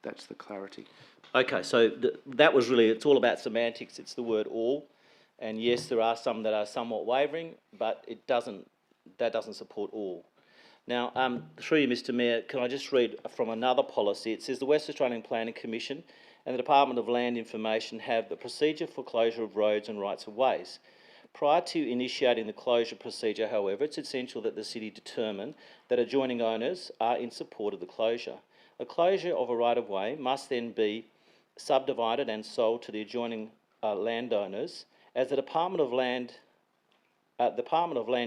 that's the clarity. Okay, so that was really, it's all about semantics. It's the word all. And yes, there are some that are somewhat wavering, but that doesn't support all. Now, through you, Mr Mayor, can I just read from another policy? It says the West Australian Planning Commission and the Department of Land Information have the procedure for closure of roads and rights of ways. Prior to initiating the closure procedure, however, it's essential that the city determine that adjoining owners are in support of the closure. A closure of a right-of-way must then be subdivided and sold to the adjoining landowners, as the Department of Land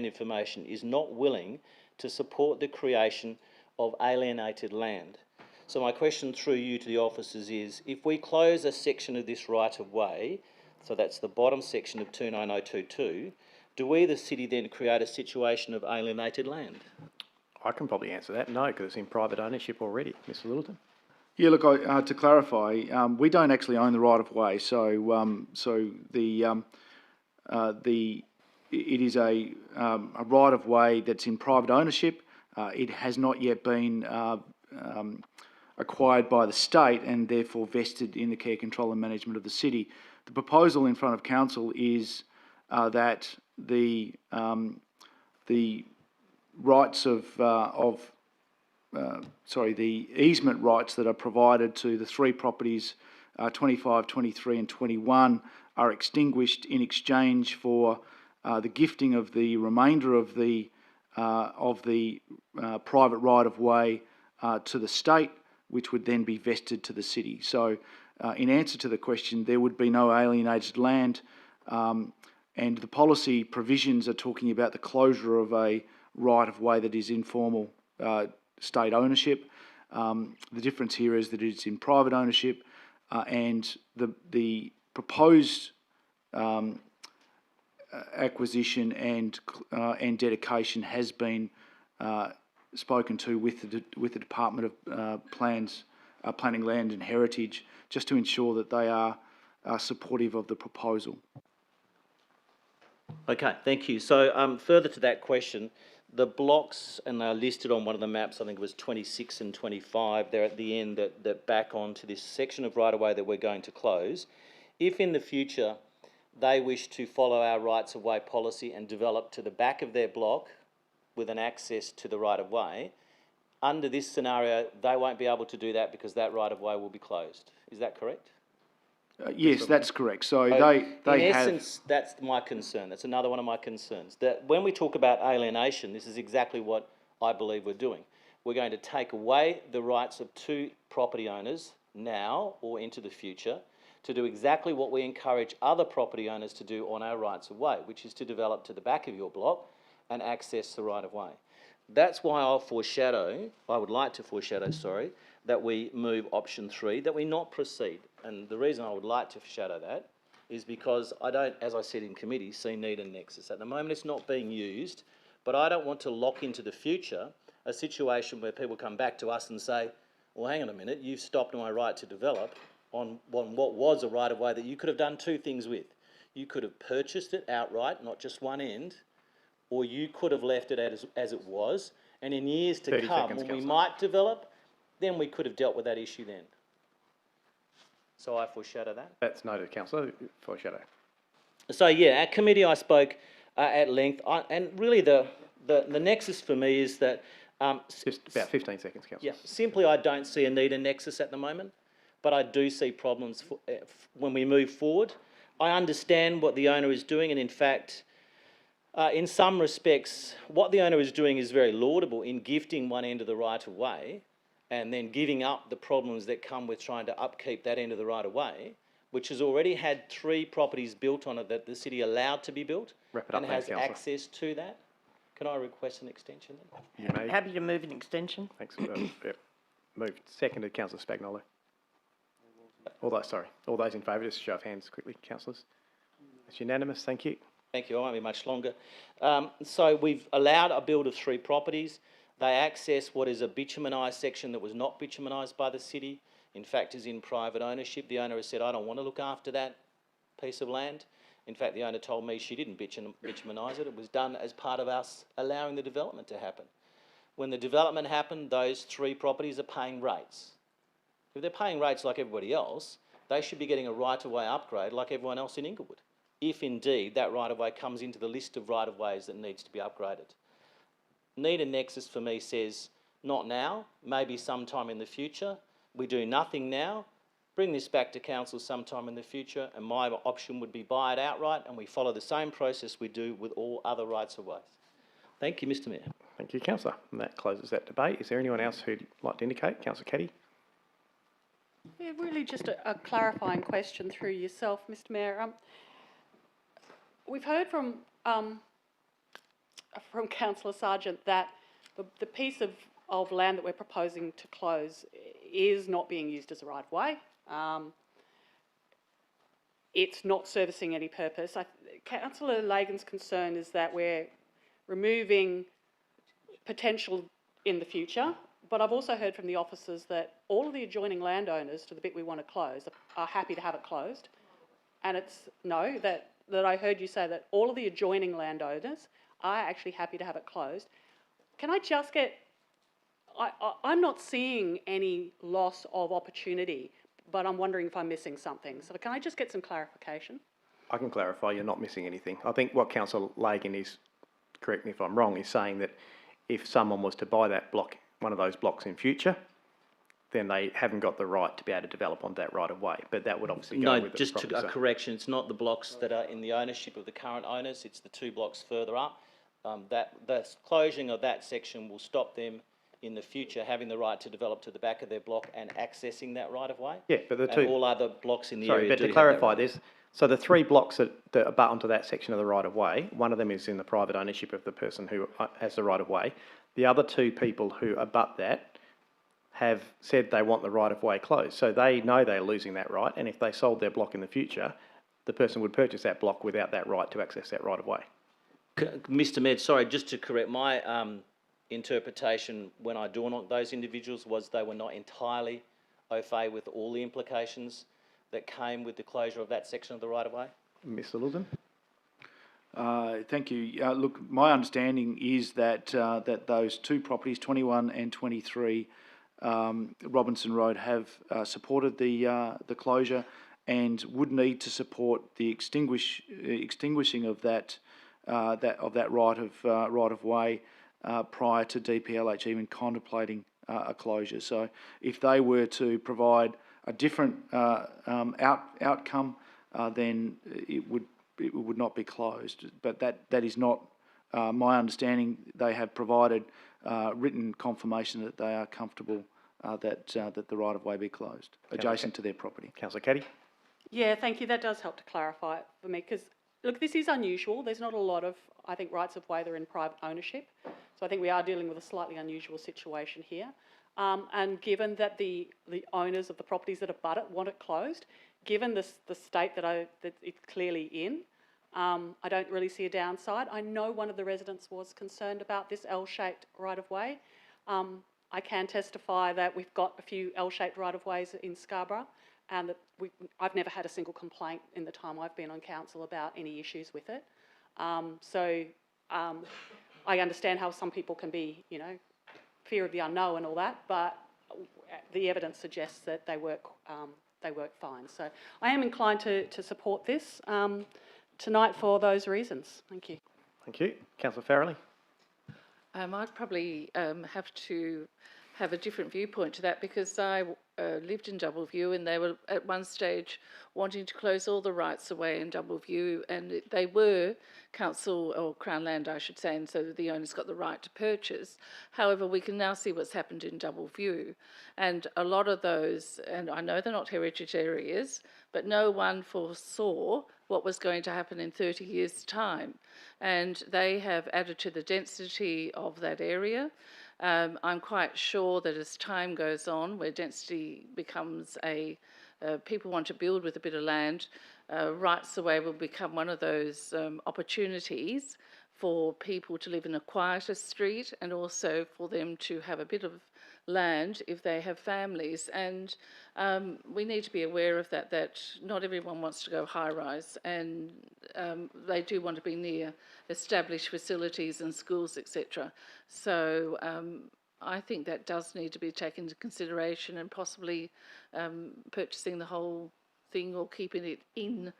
Information is not willing to support the creation of alienated land. So my question through you to the officers is, if we close a section of this right-of-way, so that's the bottom section of 29022, do we, the city, then create a situation of alienated land? I can probably answer that. No, because it's in private ownership already, Mr Littleton. Yeah, look, to clarify, we don't actually own the right of way, so it is a right of way that's in private ownership. It has not yet been acquired by the state and therefore vested in the care, control and management of the city. The proposal in front of council is that the rights the easement rights that are provided to the three properties, 25, 23 and 21, are extinguished in exchange for the gifting of the remainder of the private right-of-way to the state, which would then be vested to the city. So in answer to the question, there would be no alienated land, and the policy provisions are talking about the closure of a right-of-way that is informal state ownership. The difference here is that it's in private ownership, and the proposed acquisition and dedication has been spoken to with the Department of Planning, Land and Heritage, just to ensure that they are supportive of the proposal. Okay, thank you. So further to that question, the blocks, and they're listed on one of the maps, I think it was 26 and 25, they're at the end that back onto this section of right-of-way that we're going to close. If in the future they wish to follow our rights-of-way policy and develop to the back of their block with an access to the right-of-way, under this scenario, they won't be able to do that because that right-of-way will be closed. Is that correct? Yes, that's correct. So in they essence, that's my concern. That's another one of my concerns. That when we talk about alienation, this is exactly what I believe we're doing. We're going to take away the rights of two property owners now or into the future to do exactly what we encourage other property owners to do on our rights of way, which is to develop to the back of your block and access the right of way. That's why I would like to foreshadow, that we move option 3, that we not proceed. And the reason I would like to foreshadow that is because I don't, as I said in committee, see need and nexus. At the moment it's not being used, but I don't want to lock into the future a situation where people come back to us and say, well, hang on a minute, you've stopped my right to develop on what was a right-of-way that you could have done two things with. You could have purchased it outright, not just one end, or you could have left it as it was, and in years to come, when we might develop, then we could have dealt with that issue then. So I foreshadow that. That's noted, Councillor. Foreshadow. So yeah, at committee I spoke at length, and really the nexus for me is that... just about 15 seconds, Councillor. Yeah, simply I don't see a need and nexus at the moment, but I do see problems when we move forward. I understand what the owner is doing, and in fact, in some respects, what the owner is doing is very laudable in gifting one end of the right-of-way and then giving up the problems that come with trying to upkeep that end of the right-of-way, which has already had 3 properties built on it that the city allowed to be built and has access to that. Can I request an extension then? You may. Happy to move an extension. Thanks. Yep. Moved. Seconded, Councillor Spagnolo. All those in favour, just show of hands quickly, councillors. It's unanimous. Thank you. Thank you. I won't be much longer. So we've allowed a build of 3 properties. They access what is a bitumenised section that was not bitumenised by the city. In fact, is in private ownership. The owner has said, I don't want to look after that piece of land. In fact, the owner told me she didn't bitumenise it. It was done as part of us allowing the development to happen. When the development happened, those 3 properties are paying rates. If they're paying rates like everybody else, they should be getting a right-of-way upgrade like everyone else in Inglewood, if indeed that right-of-way comes into the list of right-of-ways that needs to be upgraded. Need a nexus for me says, not now, maybe sometime in the future. We do nothing now, bring this back to council sometime in the future, and my option would be buy it outright and we follow the same process we do with all other rights-of-ways. Thank you, Mr Mayor. Thank you, councillor. And that closes that debate. Is there anyone else who'd like to indicate? Councillor Keddy? Yeah, really just a clarifying question through yourself, Mr Mayor. We've heard from Councillor Sargent that the piece of land that we're proposing to close is not being used as a right-of-way. It's not servicing any purpose. Councillor Lagan's concern is that we're removing potential in the future, but I've also heard from the officers that all of the adjoining landowners to the bit we want to close are happy to have it closed. And that I heard you say that all of the adjoining landowners are actually happy to have it closed. Can I just get, I'm not seeing any loss of opportunity, but I'm wondering if I'm missing something. So can I just get some clarification? I can clarify, you're not missing anything. I think what Councillor Lagan is, correct me if I'm wrong, is saying that if someone was to buy that block, one of those blocks in future, then they haven't got the right to be able to develop on that right of way. But that would obviously go with No, the just property a zone. correction. It's not the blocks that are in the ownership of the current owners. It's the 2 blocks further up. The closing of that section will stop them in the future having the right to develop to the back of their block and accessing that right of way. Yeah, but the two. And all other blocks in the Sorry, area but do to have clarify that right. this, so the 3 blocks that abut onto that section of the right of way, one of them is in the private ownership of the person who has the right of way. The other 2 people who abut that have said they want the right of way closed. So they know they're losing that right, and if they sold their block in the future, the person would purchase that block without that right to access that right of way. Mr Med, sorry, just to correct my interpretation when I door knocked those individuals was they were not entirely au fait with all the implications that came with the closure of that section of the right of way. Mr. Littleton? Thank you. Look, my understanding is that that those 2 properties, 21 and 23, Robinson Road, have supported the closure and would need to support the extinguishing of that right of way prior to DPLH even contemplating a closure. So if they were to provide a different outcome, then it would not be closed. But that is not my understanding. They have provided written confirmation that they are comfortable that the right of way be closed adjacent to their property. Councillor Caddy? Yeah, thank you. That does help to clarify it for me because, look, this is unusual. There's not a lot of, I think, rights of way that are in private ownership. So I think we are dealing with a slightly unusual situation here. And given that the owners of the properties that abut it want it closed, given the state that it's clearly in, I don't really see a downside. I know one of the residents was concerned about this L-shaped right-of-way. I can testify that we've got a few L-shaped right-of-ways in Scarborough, and that I've never had a single complaint in the time I've been on council about any issues with it. I understand how some people can be, fear of the unknown and all that, but the evidence suggests that they work fine. So I am inclined to support this tonight for those reasons. Thank you. Thank you. Councillor Farrelly? I'd probably have to have a different viewpoint to that because I lived in Doubleview and they were at one stage wanting to close all the rights away in Doubleview, and they were council or Crown land, I should say, and so the owners got the right to purchase. However, we can now see what's happened in Doubleview, and a lot of those, and I know they're not heritage areas, but no one foresaw what was going to happen in 30 years' time, and they have added to the density of that area. I'm quite sure that as time goes on, where density becomes people want to build with a bit of land, rights away will become one of those opportunities for people to live in a quieter street and also for them to have a bit of land if they have families. And we need to be aware of that not everyone wants to go high-rise, and they do want to be near established facilities and schools, etc. So I think that does need to be taken into consideration, and possibly purchasing the whole thing or keeping it in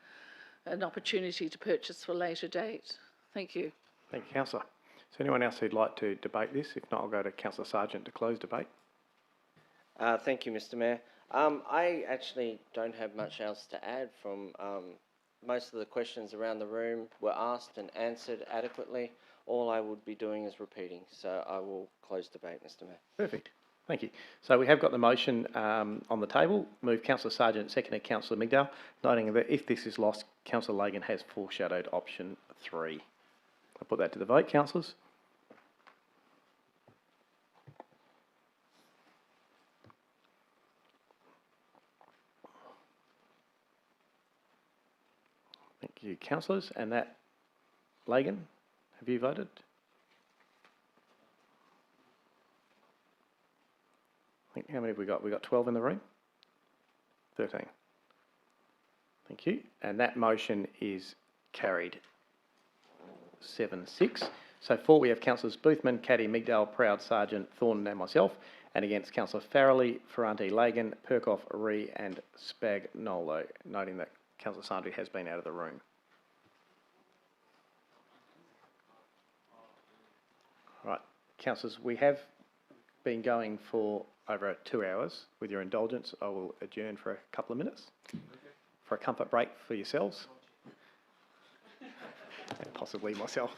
an opportunity to purchase for a later date. Thank you. Thank you, Councillor. Is there anyone else who'd like to debate this? If not, I'll go to Councillor Sargent to close debate. Thank you, Mr. Mayor. I actually don't have much else to add from most of the questions around the room were asked and answered adequately. All I would be doing is repeating, so I will close debate, Mr. Mayor. Perfect. Thank you. So we have got the motion on the table. Move Councillor Sargent, seconded Councillor Migdal, noting that if this is lost, Councillor Lagan has foreshadowed option 3. I'll put that to the vote, councillors. Thank you, councillors. And that, Lagan, have you voted? I think, how many have we got? We got 12 in the room? 13. Thank you. And that motion is carried 7-6. So for we have Councillors Boothman, Caddy, Migdal, Proud, Sargent, Thornton and myself, and against Councillor Farrelly, Ferranti, Lagan, Perkoff, Ree and Spagnolo, noting that Councillor Sandry has been out of the room. Right, councillors, we have been going for over 2 hours. With your indulgence, I will adjourn for a couple of minutes for a comfort break for yourselves and possibly myself.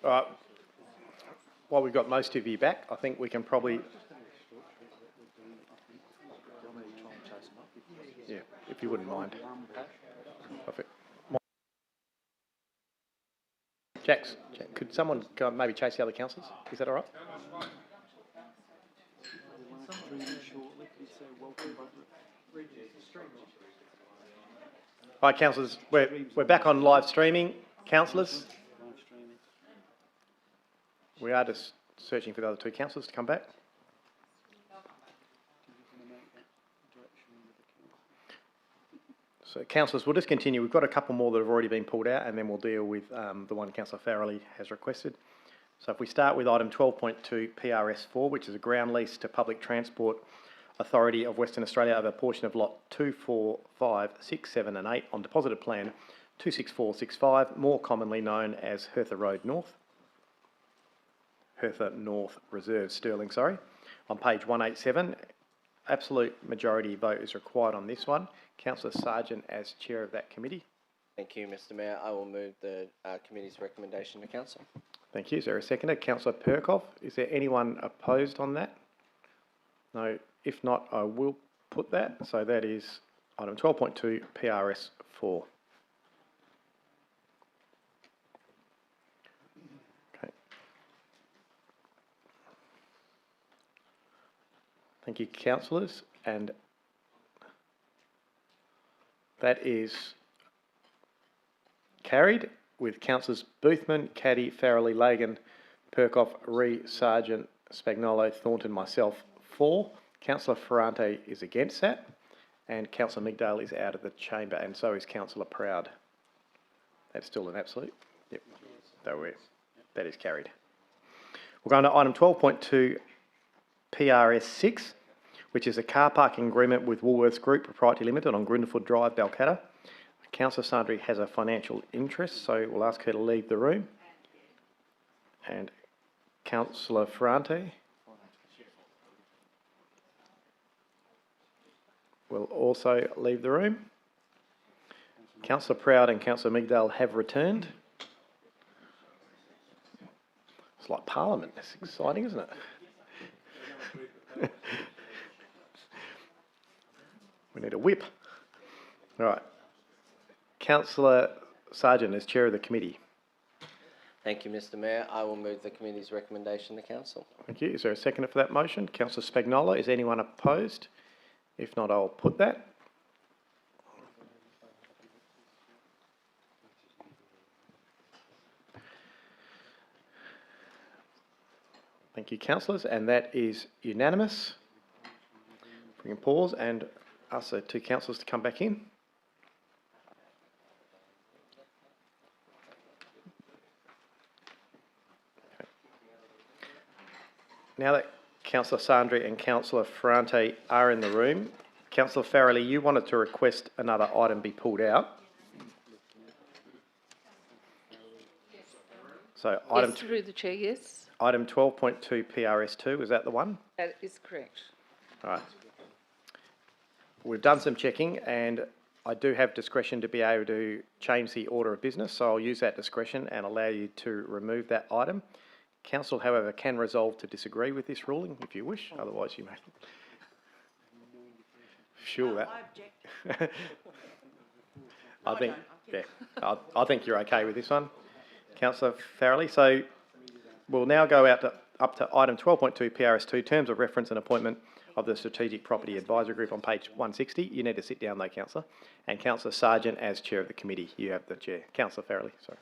All right. While we've got most of you back, I think we can probably... Yeah, if you wouldn't mind. Perfect. Jack, could someone go maybe chase the other councillors? Is that all right? Hi, councillors. We're back on live streaming. Councillors, we are just searching for the other two councillors to come back. So, councillors, we'll just continue. We've got a couple more that have already been pulled out, and then we'll deal with the one Councillor Farrelly has requested. So if we start with item 12.2 PRS4, which is a ground lease to Public Transport Authority of Western Australia over a portion of lot 2, 4, 5, 6, 7 and 8 on deposited plan 26465, more commonly known as Hertha Road North. Hertha North Reserve, Stirling, sorry. On page 187, absolute majority vote is required on this one. Councillor Sargent as chair of that committee. Thank you, Mr Mayor. I will move the committee's recommendation to council. Thank you. Is there a seconder? Councillor Perkov. Is there anyone opposed on that? No. If not, I will put that. So that is item 12.2 PRS 4. Okay. Thank you, councillors. And that is carried with councillors Boothman, Caddy, Farrelly, Lagan, Perkov, Ree, Sargent, Spagnolo, Thornton, myself, 4. Councillor Ferrante is against that, and Councillor Migdale is out of the chamber, and so is Councillor Proud. That's still an absolute? Yep, that is carried. We're going to item 12.2 PRS 6, which is a car parking agreement with Woolworths Group Proprietary Limited on Grindelwood Drive, Balcatta. Councillor Sandry has a financial interest, so we'll ask her to leave the room. And Councillor Ferrante will also leave the room. Councillor Proud and Councillor Migdale have returned. It's like Parliament. It's exciting, isn't it? We need a whip. All right. Councillor Sargent as chair of the committee. Thank you, Mr Mayor. I will move the committee's recommendation to council. Thank you. Is there a seconder for that motion? Councillor Spagnolo. Is anyone opposed? If not, I'll put that. Thank you, councillors, and that is unanimous. We can pause and ask the two councillors to come back in. Okay. Now that Councillor Sandry and Councillor Ferrante are in the room, Councillor Farrelly, you wanted to request another item be pulled out. So Yes, through the chair, yes. Item 12.2 PRS2, is that the one? That is correct. All right. We've done some checking and I do have discretion to be able to change the order of business, so I'll use that discretion and allow you to remove that item. Council, however, can resolve to disagree with this ruling if you wish, otherwise you may. Sure, that. I object. I think, yeah, I think you're okay with this one, Councillor Farrelly. So we'll now go up to item 12.2 PRS2, terms of reference and appointment of the Strategic Property Advisory Group on page 160. You need to sit down though, Councillor. And Councillor Sargent as chair of the committee. You have the chair. Councillor Farrelly, sorry.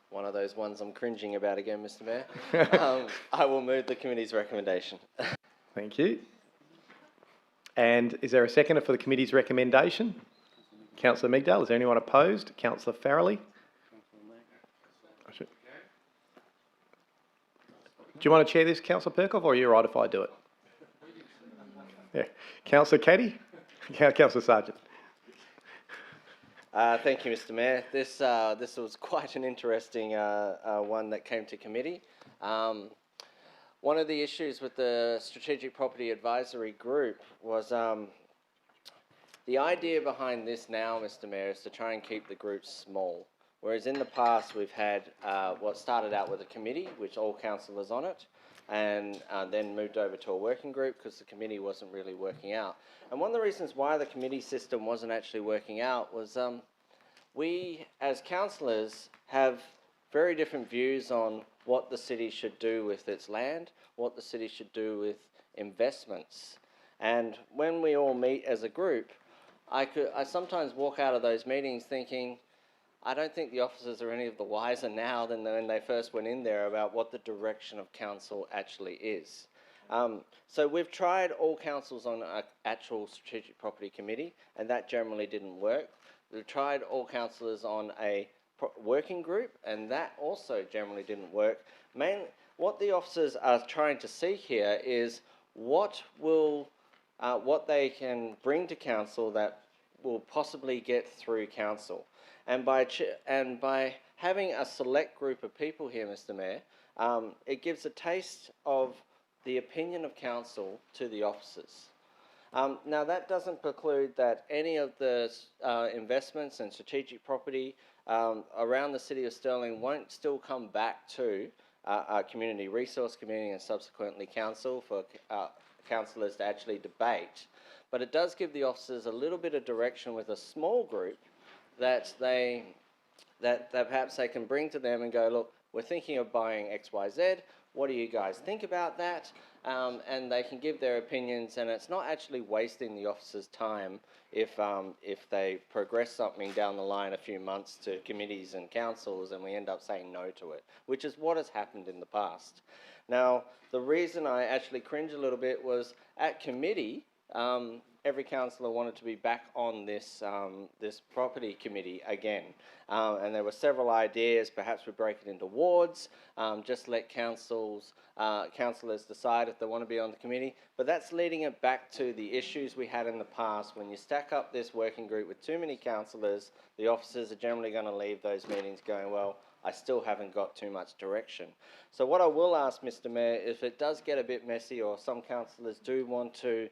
One of those ones I'm cringing about again, Mr Mayor. I will move the committee's recommendation. Thank you. And is there a seconder for the committee's recommendation? Councillor Migdale, is there anyone opposed? Councillor Farrelly? Do you want to chair this, Councillor Perkov, or are you right if I do it? Yeah. Councillor Caddy? Councillor Sargent. Thank you, Mr Mayor. This was quite an interesting one that came to committee. One of the issues with the Strategic Property Advisory Group was the idea behind this now, Mr Mayor, is to try and keep the group small. Whereas in the past, we've had what started out with a committee, which all councillors on it, and then moved over to a working group because the committee wasn't really working out. And one of the reasons why the committee system wasn't actually working out was we, as councillors, have very different views on what the city should do with its land, what the city should do with investments. And when we all meet as a group, I sometimes walk out of those meetings thinking, I don't think the officers are any of the wiser now than when they first went in there about what the direction of council actually is. So we've tried all councils on an actual strategic property committee, and that generally didn't work. We've tried all councillors on a working group, and that also generally didn't work. What the officers are trying to seek here is what they can bring to council that will possibly get through council. And by having a select group of people here, Mr. Mayor, it gives a taste of the opinion of council to the officers. Now, that doesn't preclude that any of the investments and strategic property around the City of Stirling won't still come back to our Community Resource Committee and subsequently council for councillors to actually debate. But it does give the officers a little bit of direction with a small group that perhaps they can bring to them and go, look, we're thinking of buying XYZ. What do you guys think about that? And they can give their opinions, and it's not actually wasting the officers' time if they progress something down the line a few months to committees and councils and we end up saying no to it, which is what has happened in the past. Now, the reason I actually cringe a little bit was at committee, every councillor wanted to be back on this property committee again. And there were several ideas. Perhaps we break it into wards, just let councillors decide if they want to be on the committee. But that's leading it back to the issues we had in the past. When you stack up this working group with too many councillors, the officers are generally going to leave those meetings going, well, I still haven't got too much direction. So what I will ask, Mr. Mayor, if it does get a bit messy or some councillors do want to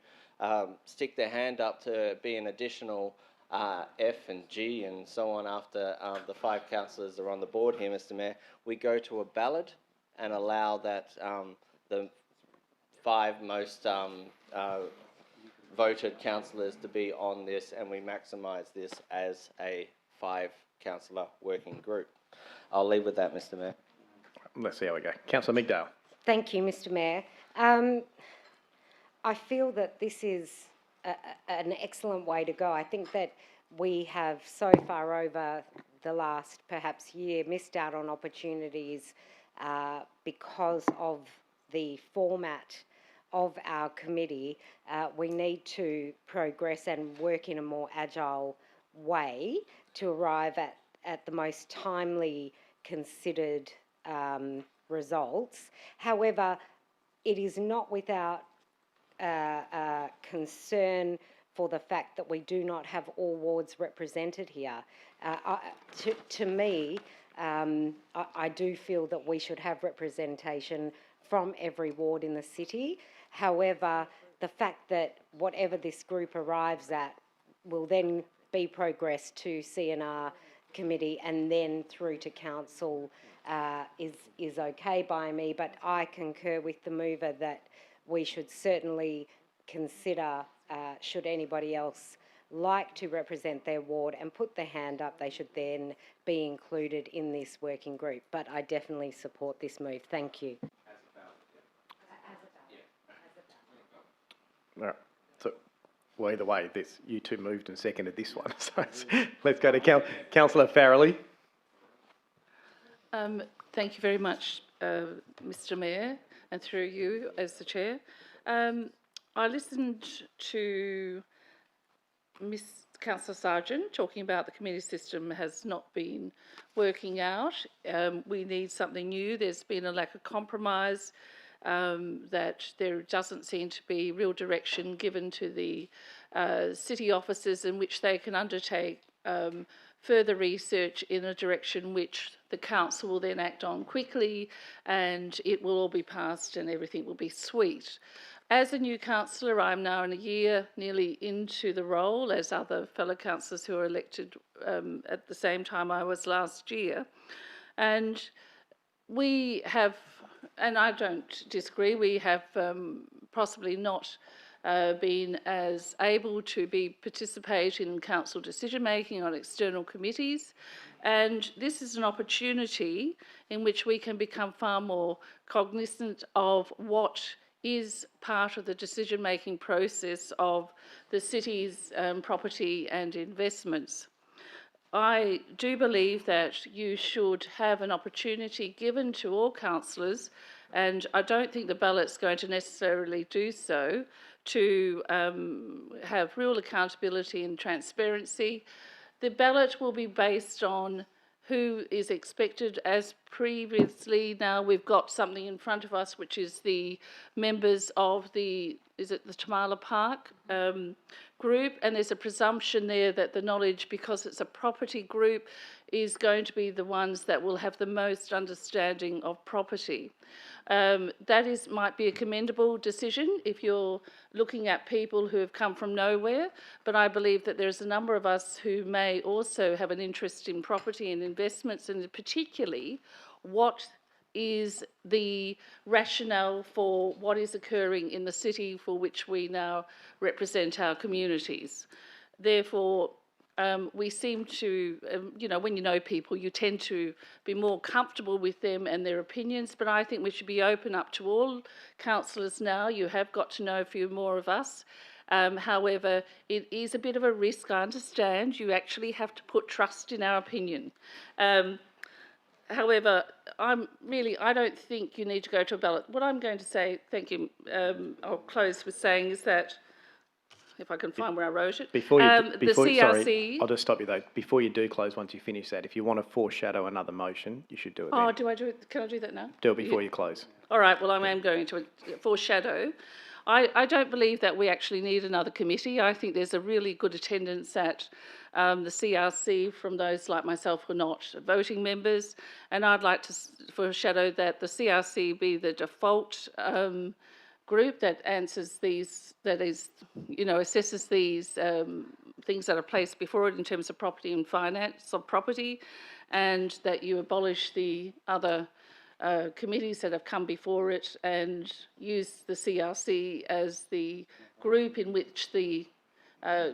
stick their hand up to be an additional F and G and so on after the 5 councillors are on the board here, Mr. Mayor, we go to a ballot and allow that the 5 most voted councillors to be on this, and we maximise this as a 5 councillor working group. I'll leave with that, Mr. Mayor. Let's see how we go. Councillor Mcdale. Thank you, Mr. Mayor. I feel that this is an excellent way to go. I think that we have so far over the last perhaps year missed out on opportunities because of the format of our committee. We need to progress and work in a more agile way to arrive at the most timely considered results. However, it is not without concern for the fact that we do not have all wards represented here. To me, I do feel that we should have representation from every ward in the city. However, the fact that whatever this group arrives at will then be progressed to CNR committee and then through to council is okay by me, but I concur with the mover that we should certainly consider, should anybody else like to represent their ward and put their hand up, they should then be included in this working group. But I definitely support this move. Thank you. All right. So, well, either way, you two moved and seconded this one. So let's go to Councillor Farrelly. Thank you very much, Mr. Mayor, and through you as the chair. I listened to Miss Councillor Sargent talking about the committee system has not been working out. We need something new. There's been a lack of compromise, that there doesn't seem to be real direction given to the city officers in which they can undertake further research in a direction which the council will then act on quickly, and it will all be passed and everything will be sweet. As a new councillor, I'm now in a year nearly into the role, as other fellow councillors who are elected at the same time I was last year. And we have, and I don't disagree, we have possibly not been as able to participate in council decision making on external committees, and this is an opportunity in which we can become far more cognizant of what is part of the decision making process of the city's property and investments. I do believe that you should have an opportunity given to all councillors, and I don't think the ballot's going to necessarily do so, to have real accountability and transparency. The ballot will be based on who is expected, as previously. Now we've got something in front of us which is the members of the Tamala Park group, and there's a presumption there that the knowledge, because it's a property group, is going to be the ones that will have the most understanding of property. That might be a commendable decision if you're looking at people who have come from nowhere, but I believe that there's a number of us who may also have an interest in property and investments, and particularly what is the rationale for what is occurring in the city for which we now represent our communities. Therefore, we seem to, when you know people, you tend to be more comfortable with them and their opinions, but I think we should be open up to all councillors now. You have got to know a few more of us. However, it is a bit of a risk, I understand. You actually have to put trust in our opinion. However, I don't think you need to go to a ballot. What I'm going to say, thank you, I'll close with saying is that, if I can find where I wrote it. Sorry, I'll just stop you though. Before you do close, once you finish that, if you want to foreshadow another motion, you should do it then. Do I do it? Can I do that now? Do it before you close. All right, well, I am going to foreshadow. I don't believe that we actually need another committee. I think there's a really good attendance at the CRC from those like myself who are not voting members, and I'd like to foreshadow that the CRC be the default group that answers these, that is, assesses these things that are placed before it in terms of property and finance of property, and that you abolish the other committees that have come before it and use the CRC as the group in which the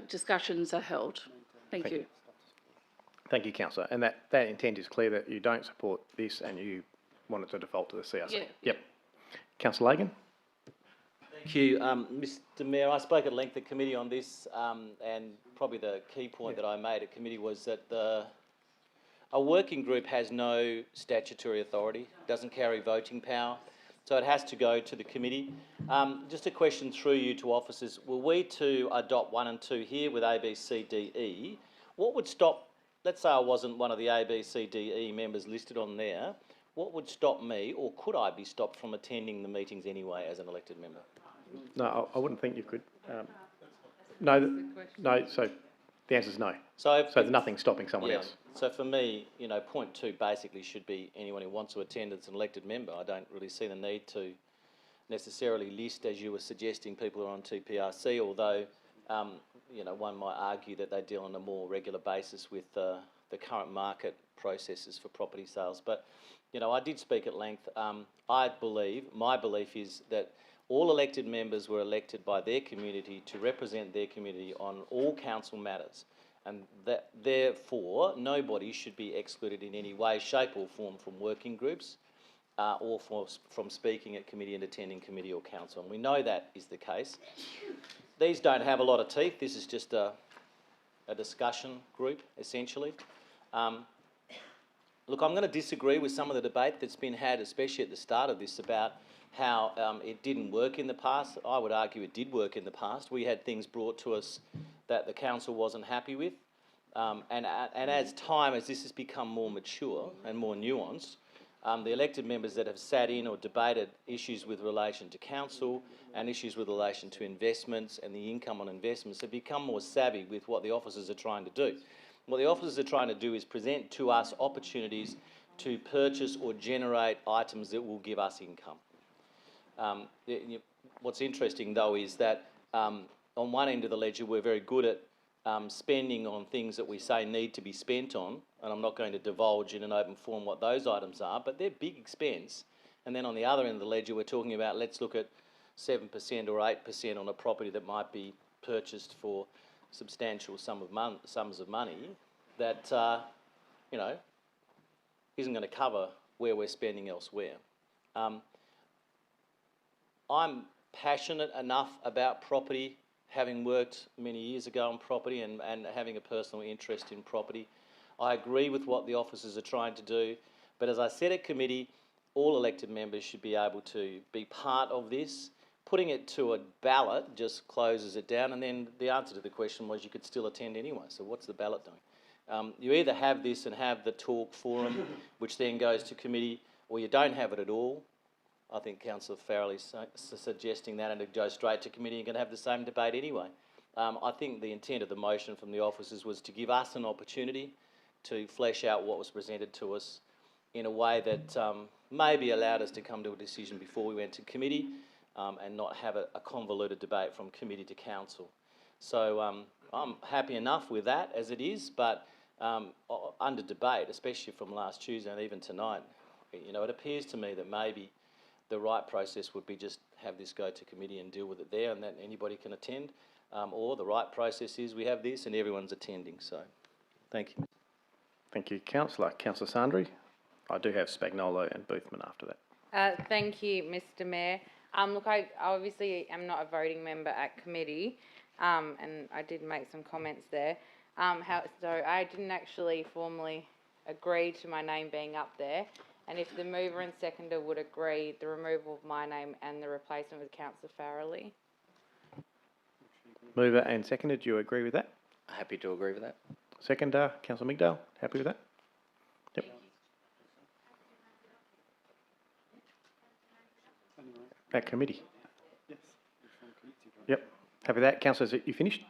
discussions are held. Thank you. Thank you, Councillor. And that intent is clear, that you don't support this and you want it to default to the CRC. Yeah. Yep. Councillor Lagan? Thank you, Mr Mayor. I spoke at length at committee on this, and probably the key point that I made at committee was that a working group has no statutory authority, doesn't carry voting power, so it has to go to the committee. Just a question through you to officers. Were we to adopt 1 and 2 here with A, B, C, D, E, what would stop, let's say I wasn't one of the A, B, C, D, E members listed on there, what would stop me, or could I be stopped from attending the meetings anyway as an elected member? No, I wouldn't think you could. No, so the answer is no. So there's nothing stopping someone else. So for me, point 2 basically should be anyone who wants to attend as an elected member. I don't really see the need to necessarily list, as you were suggesting, people who are on TPRC, although, one might argue that they deal on a more regular basis with the current market processes for property sales. But, I did speak at length. My belief is that all elected members were elected by their community to represent their community on all council matters, and that therefore nobody should be excluded in any way, shape or form from working groups or from speaking at committee and attending committee or council. And we know that is the case. These don't have a lot of teeth. This is just a discussion group, essentially. Look, I'm going to disagree with some of the debate that's been had, especially at the start of this, about how it didn't work in the past. I would argue it did work in the past. We had things brought to us that the council wasn't happy with. And as this has become more mature and more nuanced, the elected members that have sat in or debated issues with relation to council and issues with relation to investments and the income on investments have become more savvy with what the officers are trying to do. What the officers are trying to do is present to us opportunities to purchase or generate items that will give us income. what's interesting though is that on one end of the ledger we're very good at spending on things that we say need to be spent on, and I'm not going to divulge in an open forum what those items are, but they're big expense. And then on the other end of the ledger we're talking about, let's look at 7% or 8% on a property that might be purchased for substantial sums of money that, you know, isn't going to cover where we're spending elsewhere. I'm passionate enough about property, having worked many years ago on property and having a personal interest in property. I agree with what the officers are trying to do, but as I said at committee, all elected members should be able to be part of this. Putting it to a ballot just closes it down, and then the answer to the question was you could still attend anyway, so what's the ballot doing? You either have this and have the talk forum, which then goes to committee, or you don't have it at all. I think Councillor Farrelly's suggesting that, and it goes straight to committee and can have the same debate anyway. I think the intent of the motion from the officers was to give us an opportunity to flesh out what was presented to us in a way that maybe allowed us to come to a decision before we went to committee and not have a convoluted debate from committee to council. So I'm happy enough with that as it is, but under debate, especially from last Tuesday and even tonight, you know, it appears to me that maybe the right process would be just have this go to committee and deal with it there, and that anybody can attend, or the right process is we have this and everyone's attending. So, thank you. Thank you, Councillor. Councillor Sandri. I do have Spagnolo and Boothman after that. Thank you, Mr. Mayor. Look, I obviously am not a voting member at committee, and I did make some comments there. So I didn't actually formally agree to my name being up there. And if the mover and seconder would agree, the removal of my name and the replacement with Councillor Farrelly. Mover and seconder, do you agree with that? Happy to agree with that. Seconder, Councillor Migdale, happy with that? Yep. At committee? Yes. Yep. Happy with that. Councillor, you finished?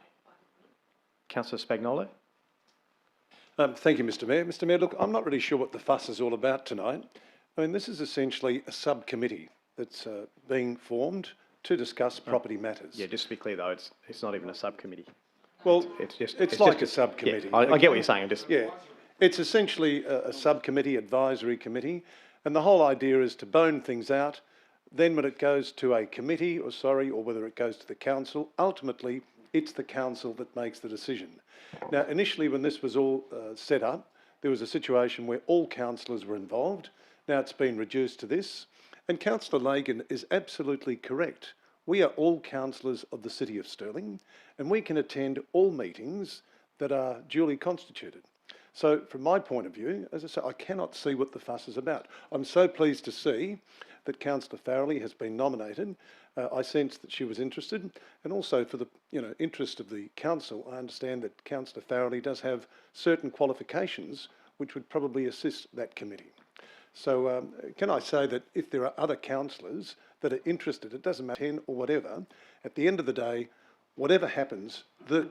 Councillor Spagnolo? Thank you, Mr. Mayor. Mr. Mayor, look, I'm not really sure what the fuss is all about tonight. I mean, this is essentially a subcommittee that's being formed to discuss property matters. Yeah, just to be clear though, it's not even a subcommittee. Well, it's like just a subcommittee. Yeah, I get what you're saying. Yeah, it's essentially a subcommittee, advisory committee, and the whole idea is to bone things out. Then when it goes to a committee, or whether it goes to the council, ultimately it's the council that makes the decision. Now, initially when this was all set up, there was a situation where all councillors were involved. Now it's been reduced to this, and Councillor Lagan is absolutely correct. We are all councillors of the City of Stirling, and we can attend all meetings that are duly constituted. So from my point of view, as I say, I cannot see what the fuss is about. I'm so pleased to see that Councillor Farrelly has been nominated. I sense that she was interested, and also for the interest of the council, I understand that Councillor Farrelly does have certain qualifications which would probably assist that committee. So can I say that if there are other councillors that are interested, it doesn't matter 10 or whatever, at the end of the day, whatever happens, the